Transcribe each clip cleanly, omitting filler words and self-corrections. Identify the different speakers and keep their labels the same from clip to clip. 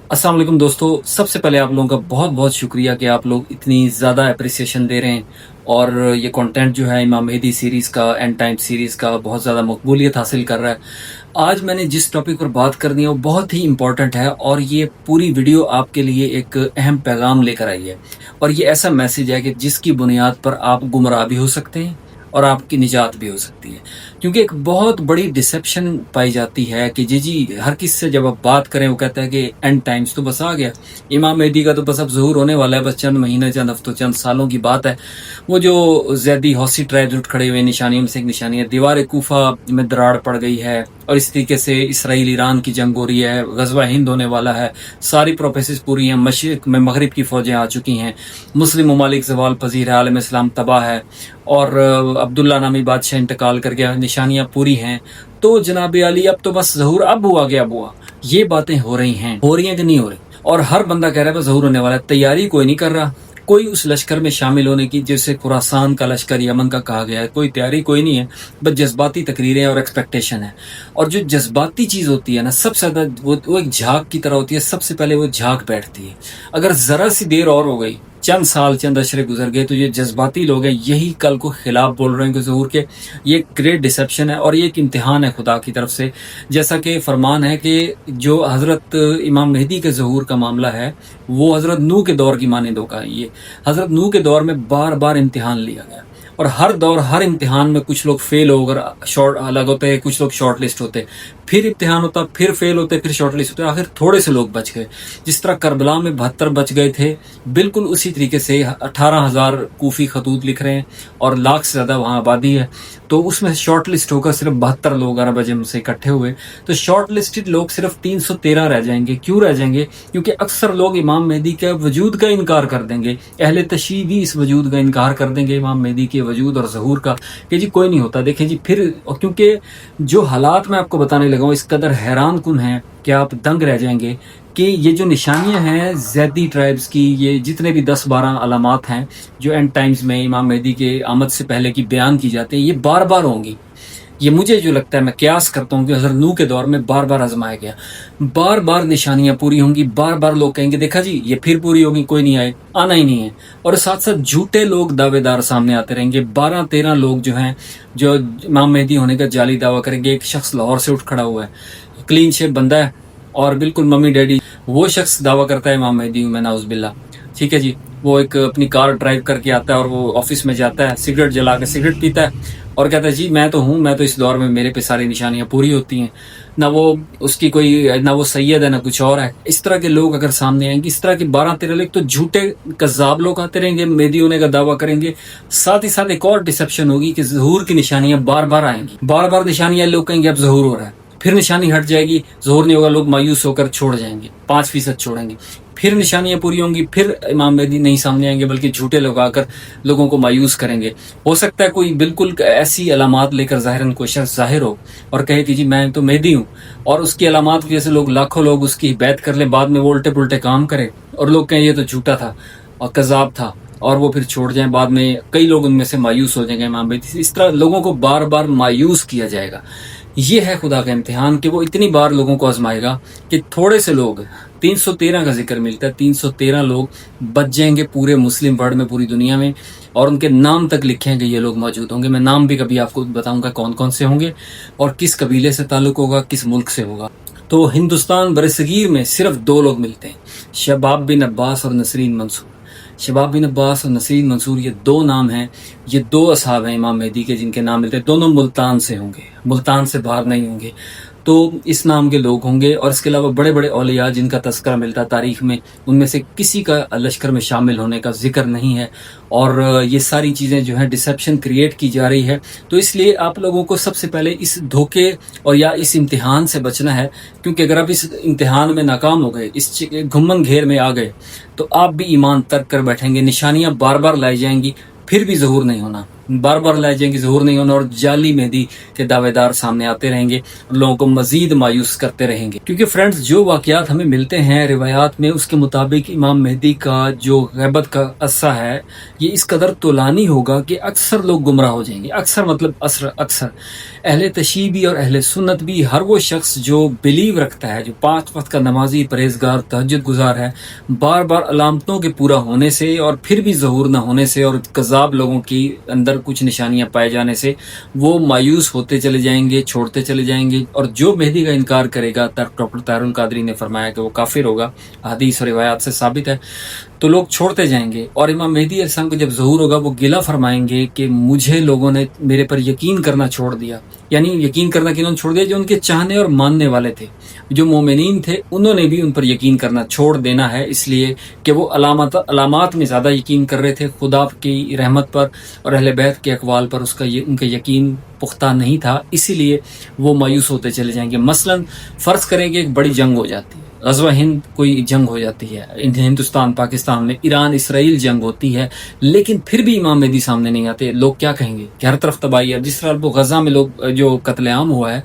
Speaker 1: अस्सलाम वालेकुम दोस्तों। सबसे पहले आप लोगों का बहुत बहुत शुक्रिया कि आप लोग इतनी ज़्यादा अप्रिसिएशन दे रहे हैं और ये कंटेंट जो है इमाम मेहदी सीरीज़ का, एंड टाइम सीरीज़ का बहुत ज़्यादा मकबूलियत हासिल कर रहा है। आज मैंने जिस टॉपिक पर बात करनी है वो बहुत ही इम्पोर्टेंट है और ये पूरी वीडियो आपके लिए एक अहम पैगाम लेकर आई है। और ये ऐसा मैसेज है कि जिसकी बुनियाद पर आप गुमराह भी हो सकते हैं और आपकी निजात भी हो सकती है। क्योंकि एक बहुत बड़ी डिसेप्शन पाई जाती है कि जी हर किसी से जब आप बात करें वो कहता है कि एंड टाइम्स तो बस आ गया, इमाम मेहदी का तो बस अब ज़हूर होने वाला है, बस चंद महीने, चंद हफ्तों, चंद सालों की बात है। वो जो ज़ैदी हौसी ट्राइब्स उठ खड़े हुए निशानियों में से एक निशानी है, दीवार कूफा में दरार पड़ गई है और इस तरीके से इसराइल ईरान की जंग हो रही है, गज़वा हिंद होने वाला है, सारी प्रोसेस पूरी हैं, मशरिक में मगरिब की फ़ौजें आ चुकी हैं, मुस्लिम ममालिक ज़वाल पजीर है, आलम इस्लाम तबाह है और अब्दुल्ला नामी बादशाह इंतकाल कर गया, निशानियां पूरी हैं। तो जनाब अली अब तो बस ज़हूर अब हुआ गया, अब हुआ। ये बातें हो रही हैं कि नहीं हो रही, और हर बंदा कह रहा है बस ज़हूर होने वाला है। तैयारी कोई नहीं कर रहा, कोई उस लश्कर में शामिल होने की, जैसे खुरासान का लश्कर यमन का कहा गया है, कोई तैयारी कोई नहीं है, बस जज्बाती तकरीरें और एक्सपेक्टेशन है। और जो जज्बाती चीज़ होती है ना, सबसे ज़्यादा वो एक झाग की तरह होती है, सबसे पहले वो झाग बैठती है। अगर ज़रा सी देर और हो गई, चंद साल, चंद अशरे गुजर गए, तो ये जज्बाती लोग हैं, यही कल को खिलाफ बोल रहे हैं कि ज़हूर के। ये ग्रेट डिसेप्शन है और ये एक इम्तिहान है खुदा की तरफ से। जैसा कि फरमान है कि जो हज़रत इमाम मेहदी के ज़हूर का मामला है वो हज़रत नूह के दौर की मानिंद होगा। ये हज़रत नूह के दौर में बार बार इम्तिहान लिया गया और हर दौर, हर इम्तिहान में कुछ लोग फेल होकर शॉर्ट अलग होते हैं, कुछ लोग शॉर्ट लिस्ट होते, फिर इम्तिहान होता, फिर फेल होते, फिर शॉर्ट लिस्ट होते, आखिर थोड़े से लोग बच गए। जिस तरह करबला में 72 बच गए थे, बिल्कुल उसी तरीके से 18,000 कूफी खतूत लिख रहे हैं और लाख से ज़्यादा वहाँ आबादी है, तो उसमें शॉर्ट लिस्ट होकर सिर्फ 72 लोग 12 बजे से इकट्ठे हुए। तो शॉर्ट लिस्टेड लोग सिर्फ 313 रह जाएंगे। क्यों रह जाएंगे? क्योंकि अक्सर लोग इमाम मेहदी के वजूद का इनकार कर देंगे, अहले तशय्यी भी इस वजूद का इनकार कर देंगे, इमाम मेहदी के वजूद और ज़हूर का, कि जी कोई नहीं होता। देखें जी, फिर क्योंकि जो हालात मैं आपको बताने लगा हूँ इस कदर हैरान कुन है कि आप दंग रह जाएंगे कि ये जो निशानियां हैं ज़ैदी ट्राइब्स की, ये जितने भी 10-12 अलामात हैं जो एंड टाइम्स में इमाम मेहदी के आमद से पहले की बयान की जाती है, ये बार बार होंगी। ये मुझे जो लगता है, मैं क्यास करता हूँ कि हज़रत नूह के दौर में बार बार आजमाया गया, बार बार निशानियां पूरी होंगी, बार बार लोग कहेंगे देखा जी ये फिर पूरी होगी, कोई नहीं आए, आना ही नहीं है। और साथ साथ झूठे लोग दावेदार सामने आते रहेंगे। 12-13 लोग जो हैं जो इमाम मेहदी होने का जाली दावा करेंगे। एक शख्स लाहौर से उठ खड़ा हुआ है, क्लीन शेप बंदा है और बिल्कुल मम्मी डैडी, वो शख्स दावा करता है इमाम मेहदी हूं मैं, नाउज़ुबिल्लाह। ठीक है जी, वो एक अपनी कार ड्राइव करके आता है और वो ऑफिस में जाता है, सिगरेट जला के सिगरेट पीता है और कहता है जी मैं तो हूँ, मैं तो इस दौर में मेरे पे सारी निशानियां पूरी होती हैं। ना वो उसकी कोई, ना वो सैयद है, ना कुछ और है। इस तरह के लोग अगर सामने आएंगे, इस तरह के 12-13 लोग, तो झूठे कज़्ज़ाब लोग आते रहेंगे, मेहदी होने का दावा करेंगे। साथ ही साथ एक और डिसेप्शन होगी कि ज़हूर की निशानियां बार बार आएंगी, बार बार निशानियां, लोग कहेंगे अब ज़हूर हो रहा है, फिर निशानी हट जाएगी, ज़हूर नहीं होगा, लोग मायूस होकर छोड़ जाएंगे, 5% छोड़ेंगे, फिर निशानियां पूरी होंगी, फिर इमाम मेहदी नहीं सामने आएंगे बल्कि झूठे लोग आकर लोगों को मायूस करेंगे। हो सकता है कोई बिल्कुल ऐसी अलामात लेकर ज़ाहिरन कोई शख्स ज़ाहिर हो और कहे कि जी मैं तो मेहदी हूँ, और उसकी अलामात की वजह से लोग, लाखों लोग उसकी बैत कर ले, बाद में वो उल्टे पुल्टे काम करे और लोग कहें ये तो झूठा था और कज़ाब था, और वो फिर छोड़ जाएं। बाद में कई लोग उनमें से मायूस हो जाएंगे इमाम मेहदी से। इस तरह लोगों को बार बार मायूस किया जाएगा। ये है खुदा का इम्तिहान कि वो इतनी बार लोगों को आजमाएगा कि थोड़े से लोग, 313 का जिक्र मिलता है, 313 लोग बच जाएंगे पूरे मुस्लिम वर्ल्ड में, पूरी दुनिया में, और उनके नाम तक लिखेंगे ये लोग मौजूद होंगे। मैं नाम भी कभी आपको बताऊंगा कौन कौन से होंगे और किस कबीले से ताल्लुक होगा, किस मुल्क से होगा। तो हिंदुस्तान बरसगीर में सिर्फ 2 लोग मिलते हैं, शबाब बिन अब्बास और नसरीन मंसूर। शबाब बिन अब्बास और नसरीन मंसूर, ये 2 नाम हैं, ये 2 असहाब हैं इमाम मेहदी के जिनके नाम मिलते हैं। दोनों मुल्तान से होंगे, मुल्तान से बाहर नहीं होंगे, तो इस नाम के लोग होंगे। और इसके अलावा बड़े बड़े औलिया जिनका तस्करा मिलता है तारीख में, उनमें से किसी का लश्कर में शामिल होने का जिक्र नहीं है। और ये सारी चीज़ें जो है डिसेप्शन क्रिएट की जा रही है। तो इसलिए आप लोगों को सबसे पहले इस धोखे और या इस इम्तिहान से बचना है, क्योंकि अगर आप इस इम्तिहान में नाकाम हो गए, इस घुम्मन घेर में आ गए, तो आप भी ईमान तर्क कर बैठेंगे, निशानियां बार बार लाई जाएंगी, फिर भी ज़हूर नहीं होना। बार बार लाए जाएंगे, ज़हूर नहीं होना, और जाली मेहदी के दावेदार सामने आते रहेंगे, लोगों को मजीद मायूस करते रहेंगे। क्योंकि फ्रेंड्स, जो वाक़यात हमें मिलते हैं रिवायात में, उसके मुताबिक इमाम मेहदी का जो ग़ैबत का अरसा है ये इस कदर तूलानी होगा कि अक्सर लोग गुमराह हो जाएंगे। अक्सर मतलब अक्सर अहले तशय्युई भी और अहले सुन्नत भी, हर वो शख्स जो बिलीव रखता है, जो 5 वक्त का नमाजी, परहेजगार, तहज्जुद गुजार है, बार बार अलामतों के पूरा होने से और फिर भी ज़हूर न होने से और कज़ाब लोगों की अंदर कुछ निशानियां पाए जाने से वो मायूस होते चले जाएंगे, छोड़ते चले जाएंगे। और जो मेहदी का इनकार करेगा, डॉक्टर तारुल कादरी ने फरमाया कि वो काफिर होगा, हदीस और रिवायात से साबित है, तो लोग छोड़ते जाएंगे। और इमाम मेहदी अलैहिस्सलाम को जब ज़हूर होगा, वो गिला फरमाएंगे कि मुझे लोगों ने मेरे पर यकीन करना छोड़ दिया। यानी यकीन करना किन्होंने छोड़ दिया? जो उनके चाहने और मानने वाले थे, जो मोमिनीन थे, उन्होंने भी उन पर यकीन करना छोड़ देना है, इसलिए कि वो अलामात में ज़्यादा यकीन कर रहे थे, खुदा की रहमत पर और अहले बैत के अक़वाल पर उनका यकीन पुख्ता नहीं था, इसीलिए वो मायूस होते चले जाएंगे। मसलन फ़र्ज़ करेंगे एक बड़ी जंग हो जाती है, ग़ज़वा हिंद कोई जंग हो जाती है, हिंदुस्तान पाकिस्तान में, ईरान इसराइल जंग होती है, लेकिन फिर भी इमाम मेहदी सामने नहीं आते। लोग क्या कहेंगे कि हर तरफ तबाही है। जिस तरह वो गज़ा में लोग जो कत्लेआम हुआ है,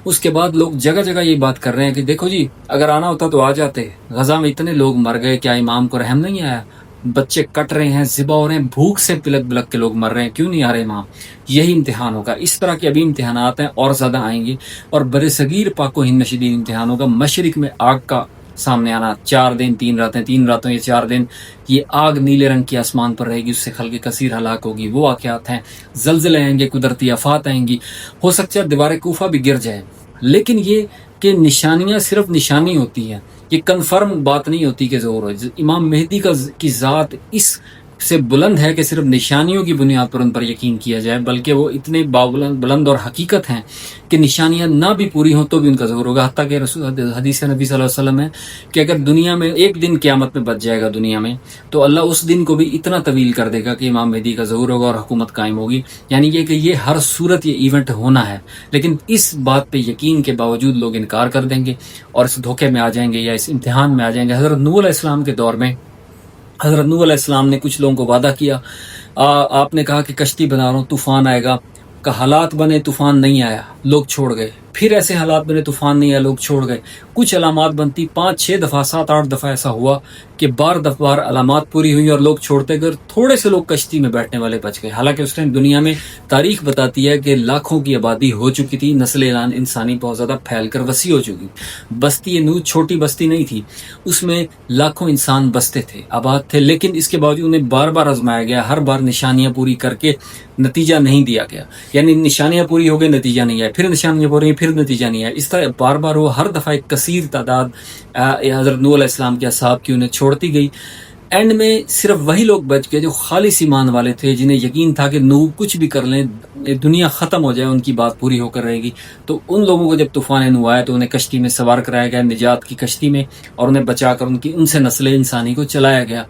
Speaker 1: उसके बाद लोग जगह जगह ये बात कर रहे हैं कि देखो जी, अगर आना होता तो आ जाते, गज़ा में इतने लोग मर गए, क्या इमाम को रहम नहीं आया? बच्चे कट रहे हैं, ज़िबा हो रहे हैं, भूख से पिलक बिलक के लोग मर रहे हैं, क्यों नहीं आ रहे इमाम? यही इम्तिहान होगा। इस तरह के अभी इम्तिहानात हैं और ज़्यादा आएंगे, और बरसगीर पाको हिंद में शदीद इम्तिहान होगा। मशरिक में आग का सामने आना, 4 दिन 3 रातें, 3 रातों या 4 दिन ये आग नीले रंग की आसमान पर रहेगी, उससे खल्क़ कसीर हलाक होगी। वो वाक़यात हैं। ज़लज़ले आएंगे, कुदरती आफात आएंगी, हो सकता है दीवार कूफा भी गिर जाए। लेकिन ये कि निशानियाँ सिर्फ निशानी होती हैं, ये कन्फर्म बात नहीं होती कि ज़हूर हो। इमाम मेहदी की ज़ात इस से बुलंद है कि सिर्फ निशानियों की बुनियाद पर उन पर यकीन किया जाए, बल्कि वो इतने बुलंद और हकीकत हैं कि निशानियां ना भी पूरी हों तो भी उनका ज़हूर होगा। हत्ता कि हदीस नबी सल्लल्लाहु अलैहि वसल्लम है कि अगर दुनिया में एक दिन क़यामत में बच जाएगा दुनिया में, तो अल्लाह उस दिन को भी इतना तवील कर देगा कि इमाम मेहदी का ज़हूर होगा और हुकूमत कायम होगी। यानी ये कि ये हर सूरत ये इवेंट होना है, लेकिन इस बात पर यकीन के बावजूद लोग इनकार कर देंगे और इस धोखे में आ जाएंगे या इस इम्तिहान में आ जाएंगे। हज़रत नूह अलैहिस्सलाम के दौर में हज़रत नूह अलैहिस्सलाम ने कुछ लोगों को वादा किया, आपने कहा कि कश्ती बना रहा हूँ, तूफ़ान आएगा, का हालात बने, तूफ़ान नहीं आया, लोग छोड़ गए। फिर ऐसे हालात बने, तूफ़ान नहीं आया, लोग छोड़ गए। कुछ अलामात बनती, 5-6 दफ़ा 7-8 दफ़ा ऐसा हुआ कि बार अलामात पूरी हुई और लोग छोड़ते गए। थोड़े से लोग कश्ती में बैठने वाले बच गए। हालांकि उस टाइम दुनिया में तारीख बताती है कि लाखों की आबादी हो चुकी थी, नस्ल इंसानी बहुत ज़्यादा फैल कर वसी हो चुकी। बस्ती नूह छोटी बस्ती नहीं थी, उसमें लाखों इंसान बसते थे, आबाद थे, लेकिन इसके बावजूद उन्हें बार बार आजमाया गया। हर बार निशानियाँ पूरी करके नतीजा नहीं दिया गया, यानी निशानियाँ पूरी हो गई, नतीजा नहीं आया, फिर निशानियाँ पूरी, फिर नतीजा नहीं आया। इस तरह बार बार वो हर दफ़ा एक कसीर तादाद हज़रत नूह अलैहिस्सलाम के असहाब की उन्हें छोड़ती गई। एंड में सिर्फ वही लोग बच गए जो खालिस ईमान वाले थे, जिन्हें यकीन था कि नूह कुछ भी कर लें, दुनिया ख़त्म हो जाए, उनकी बात पूरी होकर रहेगी। तो उन लोगों को जब तूफ़ान नूह आया तो उन्हें कश्ती में सवार कराया गया, निजात की कश्ती में, और उन्हें बचाकर उनसे नस्ल इंसानी को चलाया गया।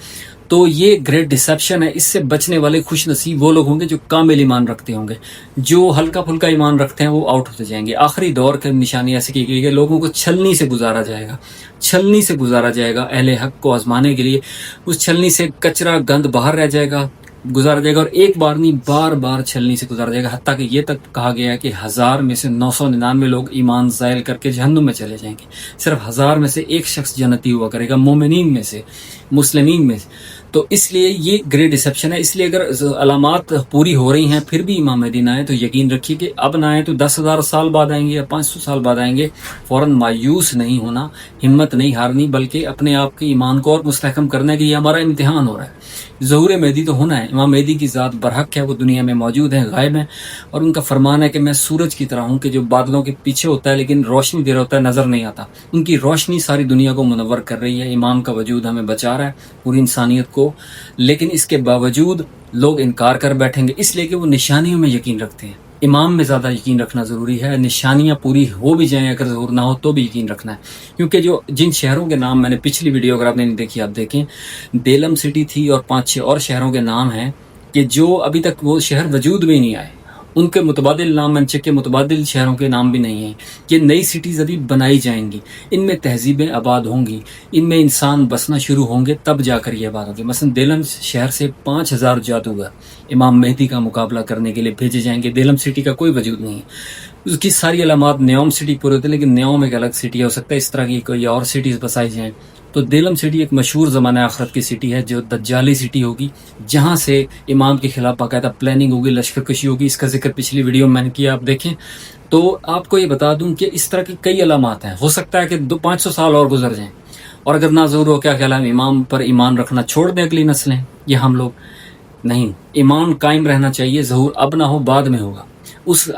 Speaker 1: तो ये ग्रेट डिसेप्शन है। इससे बचने वाले खुश नसीब वो लोग होंगे जो कामिल ईमान रखते होंगे। जो हल्का फुल्का ईमान रखते हैं वो आउट होते जाएंगे। आखिरी दौर की निशानी ऐसी की गई है, लोगों को छलनी से गुजारा जाएगा, छलनी से गुजारा जाएगा अहले हक को आजमाने के लिए। उस छलनी से कचरा गंद बाहर रह जाएगा, गुजारा जाएगा, और एक बार नहीं बार बार छलनी से गुजारा जाएगा। हत्ता कि ये तक कहा गया है कि 1000 में से 999 लोग ईमान ज़ायल करके जहन्नुम में चले जाएंगे। सिर्फ 1000 में से एक शख्स जन्नती हुआ करेगा, मोमिनीन में से, मुस्लिमीन में से। तो इसलिए ये ग्रेट डिसेप्शन है। इसलिए अगर अलामात पूरी हो रही हैं फिर भी इमाम मेहदी ना आए तो यकीन रखिए कि अब ना आए तो 10,000 साल बाद आएंगे या 500 साल बाद आएंगे। फ़ौरन मायूस नहीं होना, हिम्मत नहीं हारनी, बल्कि अपने आप के ईमान को और मुस्तहकम करने के ये हमारा इम्तिहान हो रहा है। ज़हूर मेहदी तो होना है। इमाम मेहदी की ज़ात बरहक है, वो दुनिया में मौजूद है, गायब है, और उनका फरमान है कि मैं सूरज की तरह हूँ कि जो बादलों के पीछे होता है लेकिन रोशनी दे रहा होता है, नज़र नहीं आता। उनकी रोशनी सारी दुनिया को मुनव्वर कर रही है। इमाम का वजूद हमें बचा रहा है, पूरी इंसानियत को। लेकिन इसके बावजूद लोग इनकार कर बैठेंगे, इसलिए कि वो निशानियों में यकीन रखते हैं। इमाम में ज़्यादा यकीन रखना ज़रूरी है। निशानियाँ पूरी हो भी जाएं, अगर ज़हूर ना हो तो भी यकीन रखना है। क्योंकि जिन शहरों के नाम मैंने पिछली वीडियो अगर आपने नहीं देखी आप देखें, देलम सिटी थी और 5-6 और शहरों के नाम हैं कि जो अभी तक वो शहर वजूद में नहीं आए। ان کے متبادل نام منچک کے متبادل شہروں کے نام بھی نہیں ہیں. یہ نئی سٹیز ابھی بنائی جائیں گی, ان میں تہذیبیں آباد ہوں گی, ان میں انسان بسنا شروع ہوں گے, تب جا کر یہ آباد ہوگی. مثلا دیلم شہر سے 5000 جادوگر امام مہدی کا مقابلہ کرنے کے لیے بھیجے جائیں گے. دیلم سٹی کا کوئی وجود نہیں ہے, اس کی ساری علامات نیوم سٹی پورے ہوتے ہیں, لیکن نیوم ایک الگ سٹی ہے. ہو سکتا ہے اس طرح کی کوئی اور سٹیز بسائی جائیں. تو دیلم سٹی ایک مشہور زمانہ آخرت کی سٹی ہے, جو دجالی سٹی ہوگی, جہاں سے امام کے خلاف باقاعدہ پلاننگ ہوگی, لشکر کشی ہوگی. اس کا ذکر پچھلی ویڈیو میں نے کیا, آپ دیکھیں. تو آپ کو یہ بتا دوں کہ اس طرح کی کئی علامات ہیں. ہو سکتا ہے کہ 500 سال اور گزر جائیں, اور اگر نہ ضرور ہو, کیا خیال ہے, امام پر ایمان رکھنا چھوڑ دیں اگلی نسلیں یا ہم لوگ؟ نہیں, ایمان قائم رہنا چاہیے. ظہور اب نہ ہو, بعد میں ہوگا. اس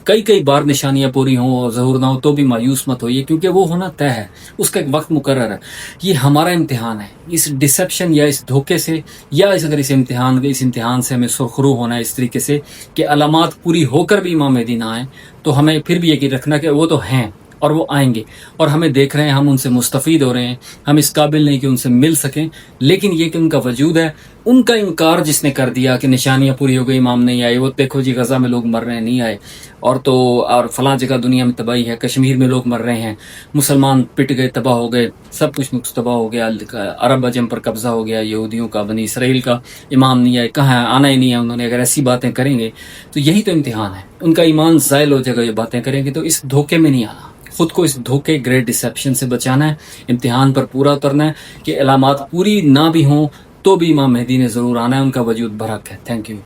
Speaker 1: کئی بار نشانیاں پوری ہوں اور ظہور نہ ہو تو بھی مایوس مت ہوئیے, کیونکہ وہ ہونا طے ہے, اس کا ایک وقت مقرر ہے. یہ ہمارا امتحان ہے. اس ڈسیپشن یا اس دھوکے سے, یا اگر اس امتحان سے ہمیں سرخرو ہونا ہے اس طریقے سے کہ علامات پوری ہو کر بھی امام مہدی نہ آئیں, تو ہمیں پھر بھی یقین رکھنا کہ وہ تو ہیں اور وہ آئیں گے, اور ہمیں دیکھ رہے ہیں, ہم ان سے مستفید ہو رہے ہیں. ہم اس قابل نہیں کہ ان سے مل سکیں, لیکن یہ کہ ان کا وجود ہے. ان کا انکار جس نے کر دیا کہ نشانیاں پوری ہو گئی, امام نہیں آئے, وہ دیکھو جی غزہ میں لوگ مر رہے ہیں, نہیں آئے, اور فلاں جگہ دنیا میں تباہی ہے, کشمیر میں لوگ مر رہے ہیں, مسلمان پٹ گئے, تباہ ہو گئے, سب کچھ تباہ ہو گیا, عرب عجم پر قبضہ ہو گیا, یہودیوں کا, بنی اسرائیل کا, امام نہیں آئے, کہاں آنا ہی نہیں ہے انہوں نے. اگر ایسی باتیں کریں گے تو یہی تو امتحان ہے. ان کا ایمان زائل ہو جائے گا یہ باتیں کریں گے. تو اس دھوکے میں نہیں آنا, خود کو اس دھوکے گریٹ ڈسیپشن سے بچانا ہے, امتحان پر پورا اترنا ہے کہ علامات پوری نہ بھی ہوں تو بھی امام مہدی نے ضرور آنا ہے, ان کا وجود برحق ہے. Thank you.